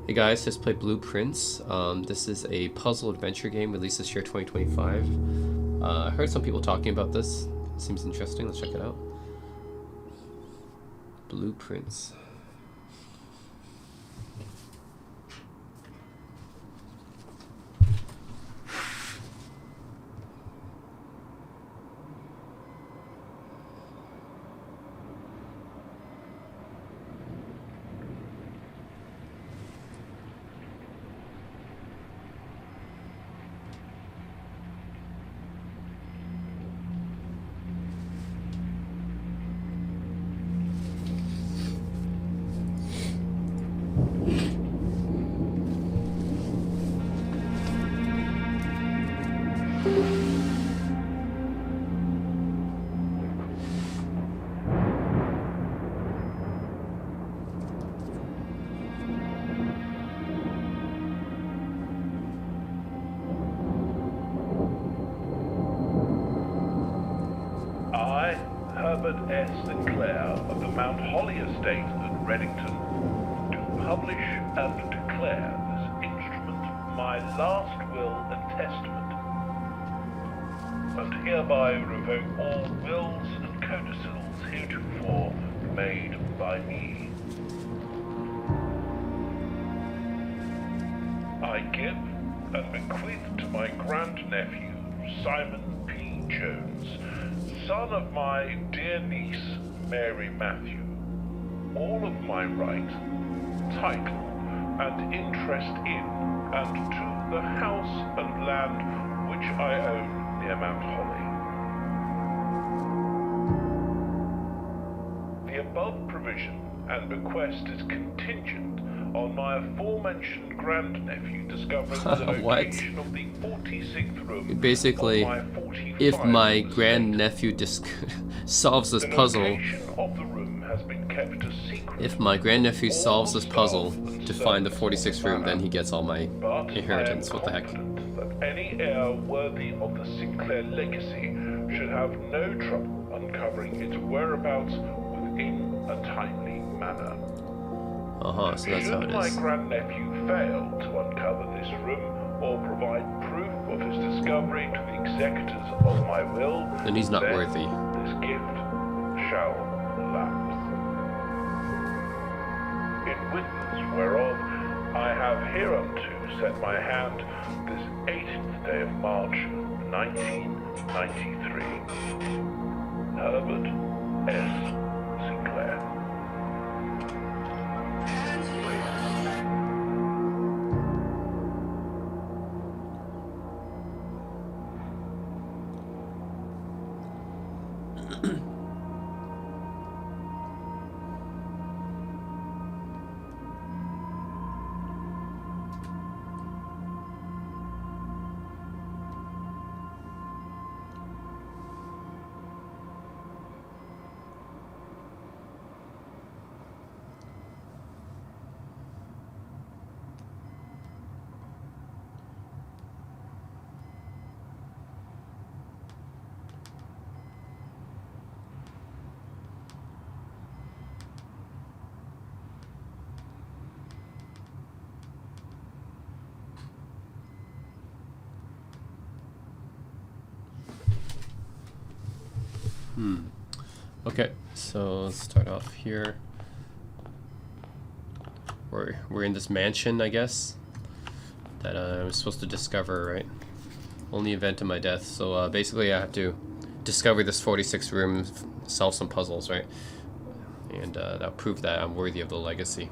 Hey guys, just play Blueprints. This is a puzzle adventure game released this year, 2025. I heard some people talking about this. It seems interesting. Let's check it out. Blueprints. Herbert S. Sinclair of the Mount Holly Estate at Reddington do publish and declare this instrument my last will and testament, and hereby revoke all wills and codicils heretofore made by me. I give and bequeath to my grandnephew, Simon P. Jones, son of my dear niece, Mary Matthew, all of my right, title, and interest in and to the house and land which I own near Mount Holly. The above provision and bequest is contingent on my aforementioned grandnephew discovering the location of the 46th room. Basically, if my grandnephew solves this puzzle, if my grandnephew solves this puzzle to find the 46th room, then he gets all my inheritance. What the heck? That any heir worthy of the Sinclair legacy should have no trouble uncovering its whereabouts within a timely manner. So that's how it Should my is. grandnephew fail to uncover this room or provide proof of his discovery to the executors of my will, Then he's not worthy. This gift shall lapse. In witness whereof I have hereunto set my hand this 18th day of March, 1993. Herbert S. Sinclair. Okay, so let's start off here. We're in this mansion, I guess, that I was supposed to discover, right? Only event of my death. So basically I have to discover this 46 room, solve some puzzles, right? And that'll prove that I'm worthy of the legacy.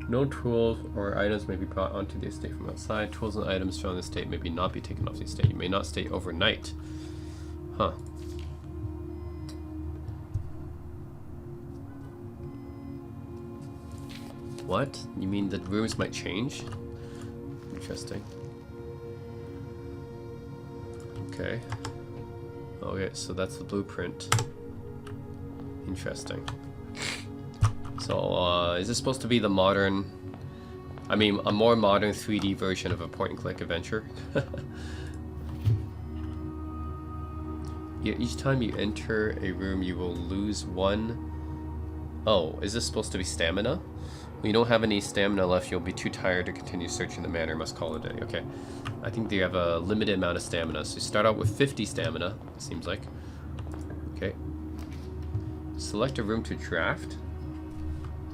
No tools or items may be brought onto the estate from outside. Tools and items found in the estate may not be taken off the estate. You may not stay overnight. Huh. What? You mean the rooms might change? Interesting. Okay. Okay, so that's the blueprint. Interesting. So, is this supposed to be the modern... I mean, a more modern 3D version of a point-and-click adventure? Yeah, each time you enter a room, you will lose one... Oh, is this supposed to be stamina? When you don't have any stamina left, you'll be too tired to continue searching the manor, must call it a day. Okay. I think they have a limited amount of stamina. So you start out with 50 stamina, seems like. Okay. Select a room to draft.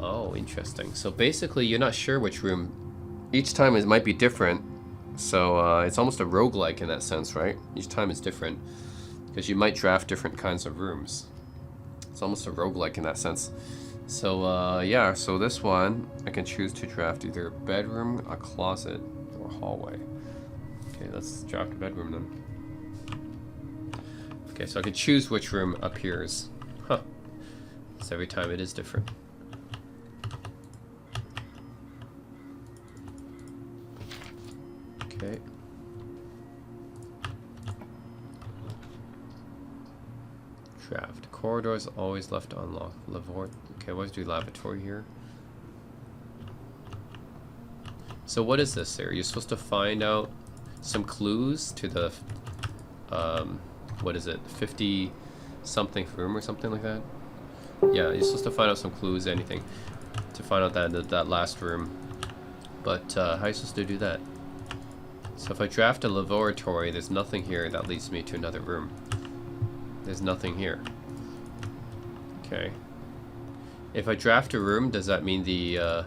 Oh, interesting. So basically, you're not sure which room. Each time it might be different. So it's almost a roguelike in that sense, right? Each time is different. Because you might draft different kinds of rooms. It's almost a roguelike in that sense. So yeah, so this one, I can choose to draft either a bedroom, a closet, or hallway. Okay, let's draft a bedroom then. Okay, so I can choose which room appears. Huh. So every time it is different. Okay. Draft. Corridors always left unlocked. Lavort. Okay, let's do lavatory here. So what is this here? You're supposed to find out some clues to the, what is it, 50 something room or something like that? Yeah, you're supposed to find out some clues, anything, to find out that last room. But how are you supposed to do that? So if I draft a laboratory, there's nothing here that leads me to another room. There's nothing here. Okay. If I draft a room, does that mean the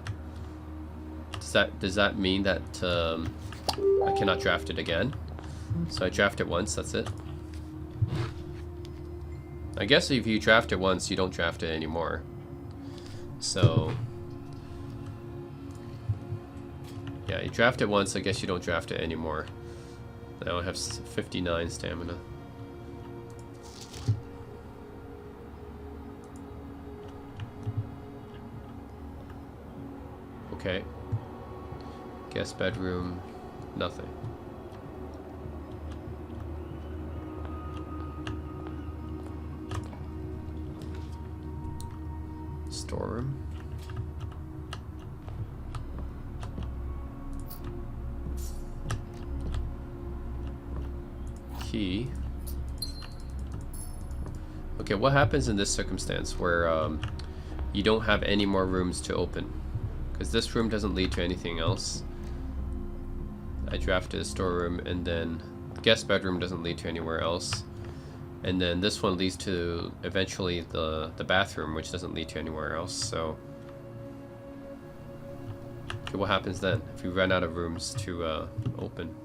does that mean that I cannot draft it again? So I draft it once, that's it. I guess if you draft it once, you don't draft it anymore. So yeah, you draft it once, I guess you don't draft it anymore. Now I have 59 stamina. Okay. Guest bedroom, nothing. Storeroom. Key. Okay, what happens in this circumstance where you don't have any more rooms to open? Because this room doesn't lead to anything else. I drafted a storeroom, and then the guest bedroom doesn't lead to anywhere else. And then this one leads to eventually the bathroom, which doesn't lead to anywhere else. So, okay, what happens then if we run out of rooms to open?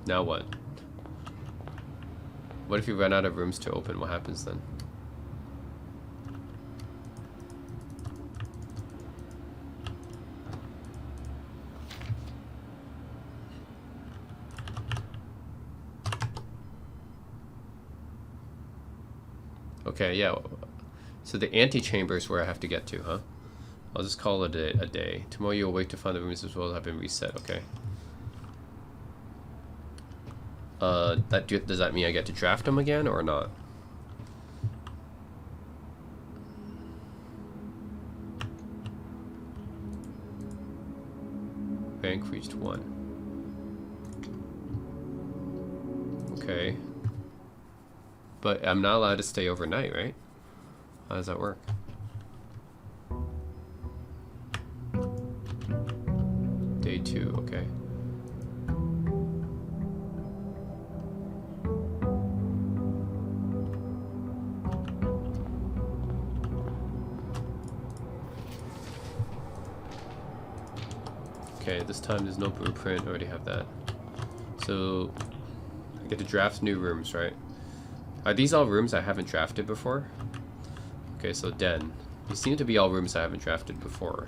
Now what? What if you run out of rooms to open? What happens then? Okay, yeah. So the antechamber is where I have to get to, huh? I'll just call it a day. Tomorrow you'll wake to find the rooms as well have been reset. Okay. Does that mean I get to draft them again or not? Rank reached 1. Okay. But I'm not allowed to stay overnight, right? How does that work? Day 2, okay. Okay, this time there's no blueprint, I already have that. So, I get to draft new rooms, right? Are these all rooms I haven't drafted before? Okay, so den. These seem to be all rooms I haven't drafted before.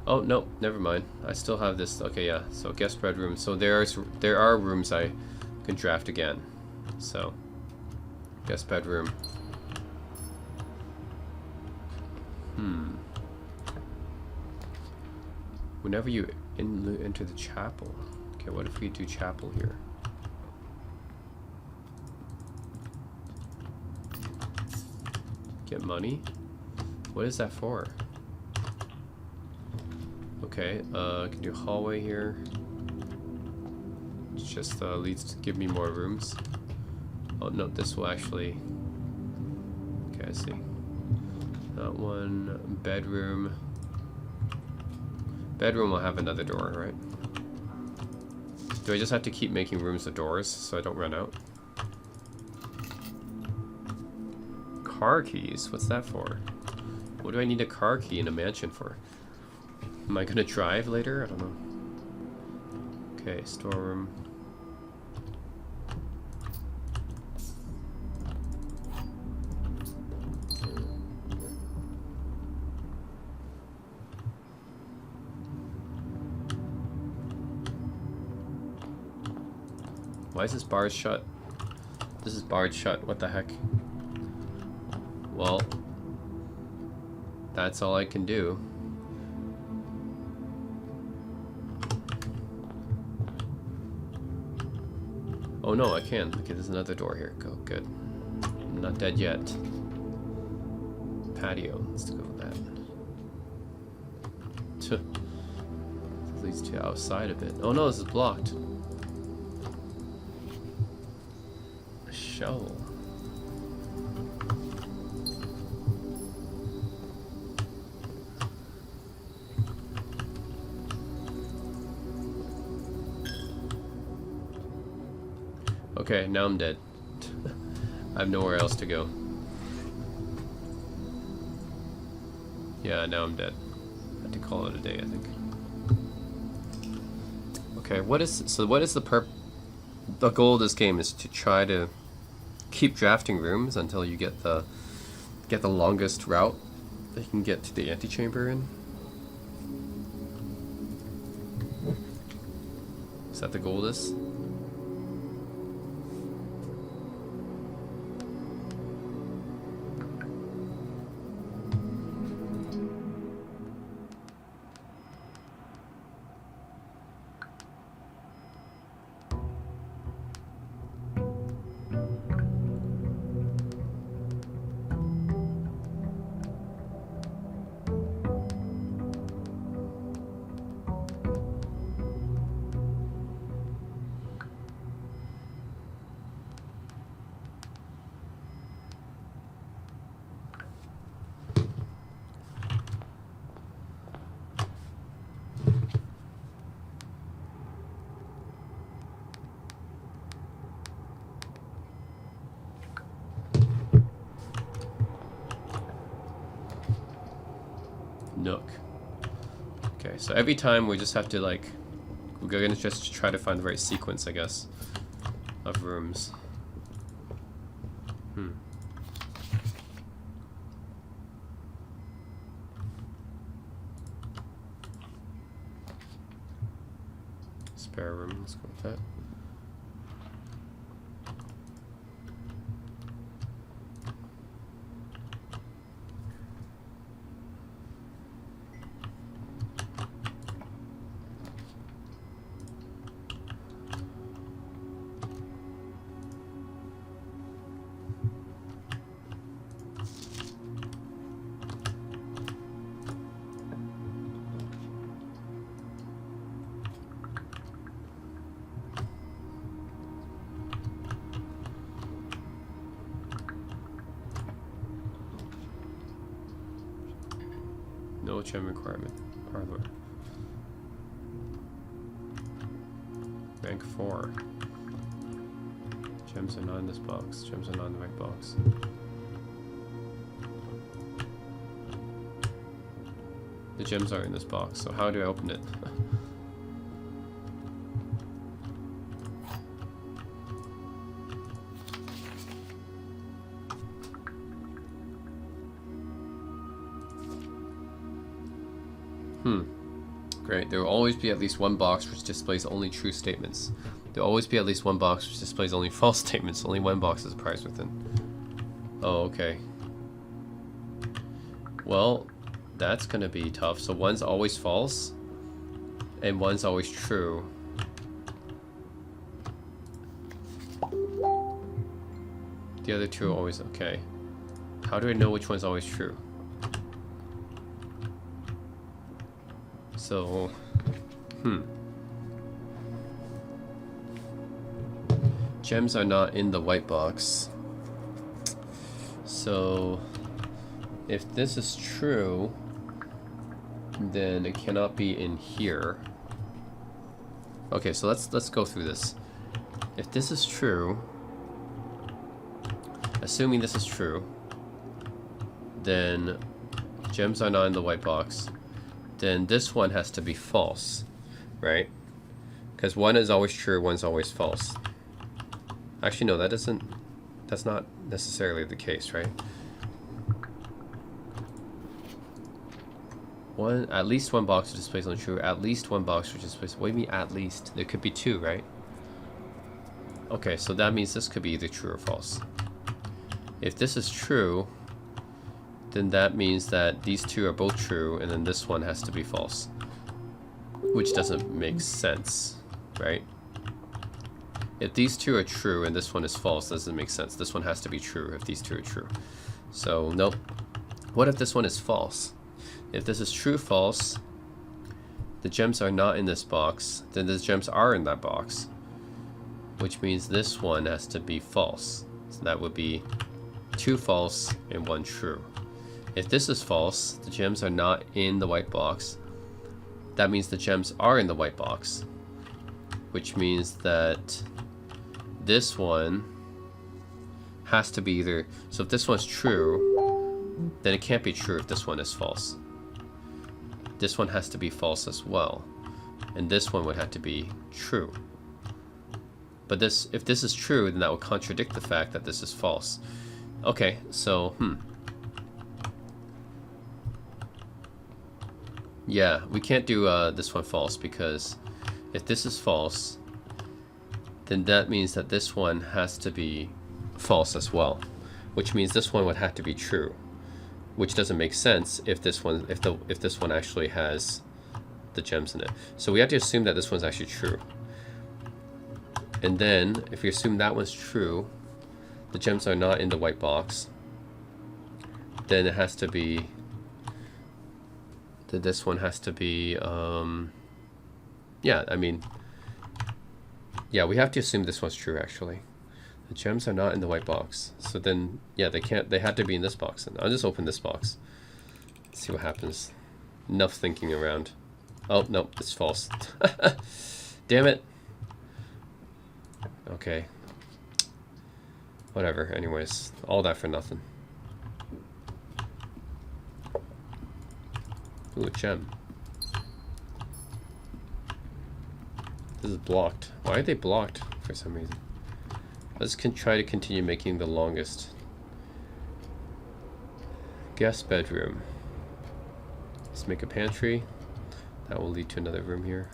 Oh, no, never mind. I still have this. Okay, yeah, so guest bedroom. So there are rooms I can draft again. So, guest bedroom. Whenever you enter the chapel. Okay, what if we do chapel here? Get money? What is that for? Okay, I can do hallway here. It's just leads to give me more rooms. Oh no, this will actually. Okay, I see. That one. Bedroom. Bedroom will have another door, right? Do I just have to keep making rooms with doors so I don't run out? Car keys? What's that for? What do I need a car key in a mansion for? Am I gonna drive later? I don't know. Okay, storeroom. Why is this barred shut? This is barred shut. What the heck? Well, that's all I can do. Oh no, I can. Okay, there's another door here. Go, good. I'm not dead yet. Patio. Let's go with that. This leads to outside a bit. Oh no, this is blocked. A shovel. Okay, now I'm dead. I have nowhere else to go. Yeah, now I'm dead. I have to call it a day, I think. Okay, what is the goal of this game is to try to keep drafting rooms until you get the longest route that you can get to the antechamber in. Is that the goal of this? Nook. Okay, so every time we just have to we're gonna just try to find the right sequence, I guess, of rooms. Spare room, let's go with that. No gem requirement. Parlor. Rank 4. Gems are not in this box. Gems are not in the right box. The gems are in this box, so how do I open it? Great. There will always be at least one box which displays only true statements. There will always be at least one box which displays only false statements. Only one box is prize within. Oh, okay. Well, that's gonna be tough. So one's always false, and one's always true. The other two are always okay. How do I know which one's always true? So, gems are not in the white box. So, if this is true, then it cannot be in here. Okay, so let's go through this. If this is true, assuming this is true, then gems are not in the white box. Then this one has to be false, right? Because one is always true, one's always false. Actually, no, that's not necessarily the case, right? At least one box which displays only true, at least one box which displays, what do you mean at least? There could be two, right? Okay, so that means this could be either true or false. If this is true, then that means that these two are both true, and then this one has to be false. Which doesn't make sense, right? If these two are true and this one is false, doesn't make sense. This one has to be true if these two are true. So, nope. What if this one is false? If this is true, false, the gems are not in this box, then the gems are in that box. Which means this one has to be false. So that would be 2 false and 1 true. If this is false, the gems are not in the white box. That means the gems are in the white box. Which means that this one has to be either... So if this one's true, then it can't be true if this one is false. This one has to be false as well. And this one would have to be true. But if this is true, then that would contradict the fact that this is false. Okay, so, yeah, we can't do this one false, because if this is false, then that means that this one has to be false as well, which means this one would have to be true, which doesn't make sense if this one if this one actually has the gems in it. So we have to assume that this one's actually true. And then if we assume that one's true, the gems are not in the white box, then it has to be that this one has to be yeah, I mean, yeah, we have to assume this one's true actually. The gems are not in the white box. So then, yeah, they had to be in this box. And I'll just open this box. See what happens. Enough thinking around. Oh, no, it's false. Damn it. Okay. Whatever, anyways. All that for nothing. Ooh, a gem. This is blocked. Why are they blocked for some reason? Let's try to continue making the longest. Guest bedroom. Let's make a pantry. That will lead to another room here.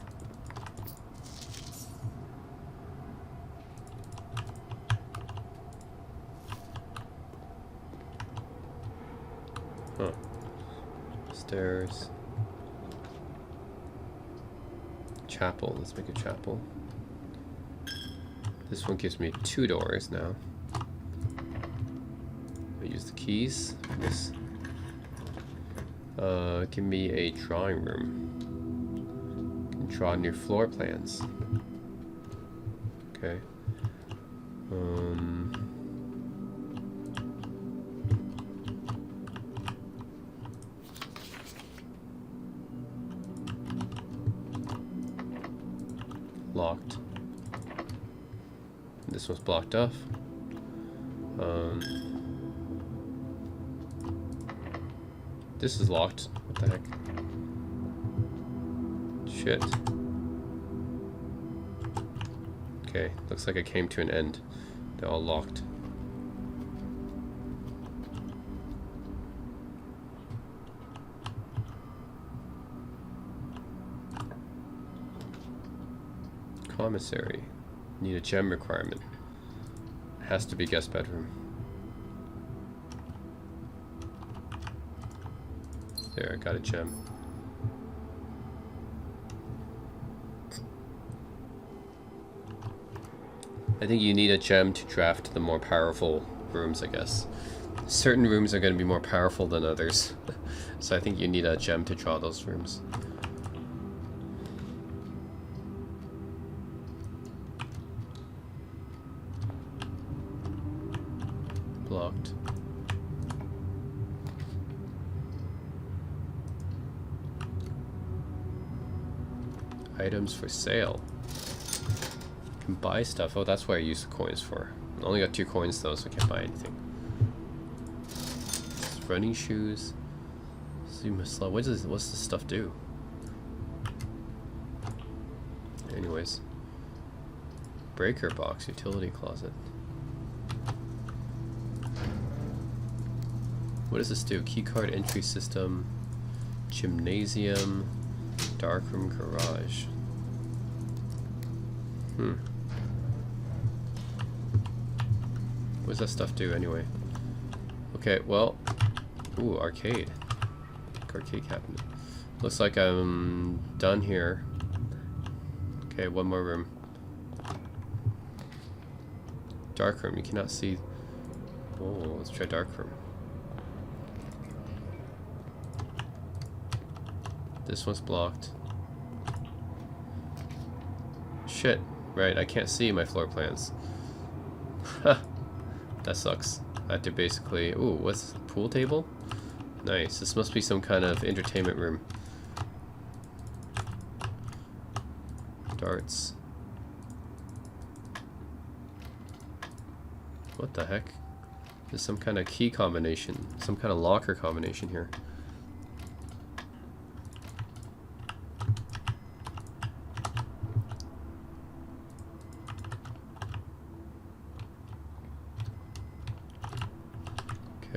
Huh. Stairs. Chapel. Let's make a chapel. This one gives me 2 doors now. I use the keys for this. Give me a drawing room. You can draw new floor plans. Okay. Locked. This one's blocked off. This is locked. What the heck? Shit. Okay, looks like it came to an end. They're all locked. Commissary. Need a gem requirement. Has to be guest bedroom. There, I got a gem. I think you need a gem to draft the more powerful rooms, I guess. Certain rooms are going to be more powerful than others. So I think you need a gem to draw those rooms. Blocked. Items for sale. You can buy stuff. Oh, that's what I use the coins for. I only got 2 coins though, so I can't buy anything. Running shoes. What's this stuff do? Anyways. Breaker box, utility closet. What does this do? Keycard entry system. Gymnasium. Darkroom garage. What does that stuff do anyway? Okay, well. Ooh, arcade. Arcade cabinet. Looks like I'm done here. Okay, one more room. Darkroom, you cannot see. Oh, let's try darkroom. This one's blocked. Shit. Right, I can't see my floor plans. That sucks. I have to basically... Ooh, what's this? Pool table? Nice. This must be some kind of entertainment room. Darts. What the heck? There's some kind of key combination. Some kind of locker combination here.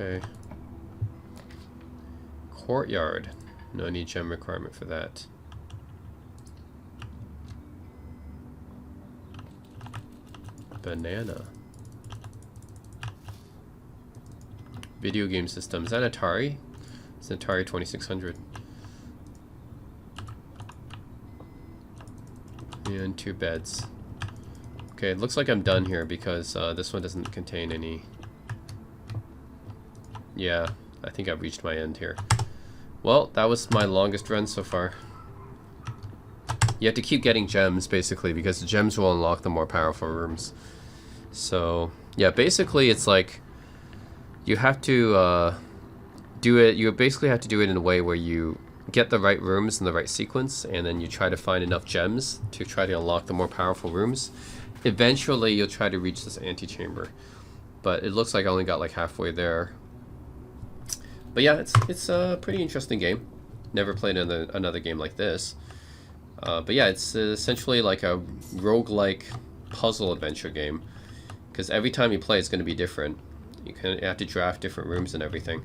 Okay. Courtyard. No need gem requirement for that. Banana. Video game system. Is that Atari? It's an Atari 2600. And 2 beds. Okay, it looks like I'm done here because this one doesn't contain any... Yeah, I think I've reached my end here. Well, that was my longest run so far. You have to keep getting gems, basically, because the gems will unlock the more powerful rooms. So, yeah, basically it's like... You have to do it... You basically have to do it in a way where you get the right rooms in the right sequence, and then you try to find enough gems to try to unlock the more powerful rooms. Eventually, you'll try to reach this antechamber. But it looks like I only got like halfway there. But yeah, it's a pretty interesting game. Never played another game like this. But yeah, it's essentially like a roguelike puzzle adventure game. Because every time you play, it's going to be different. You have to draft different rooms and everything.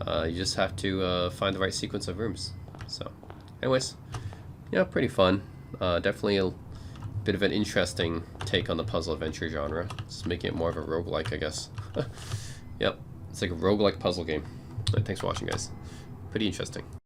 You just have to find the right sequence of rooms. So, anyways, yeah, pretty fun. Definitely a bit of an interesting take on the puzzle adventure genre. Just making it more of a roguelike, I guess. Yep, it's like a roguelike puzzle game. Thanks for watching, guys. Pretty interesting.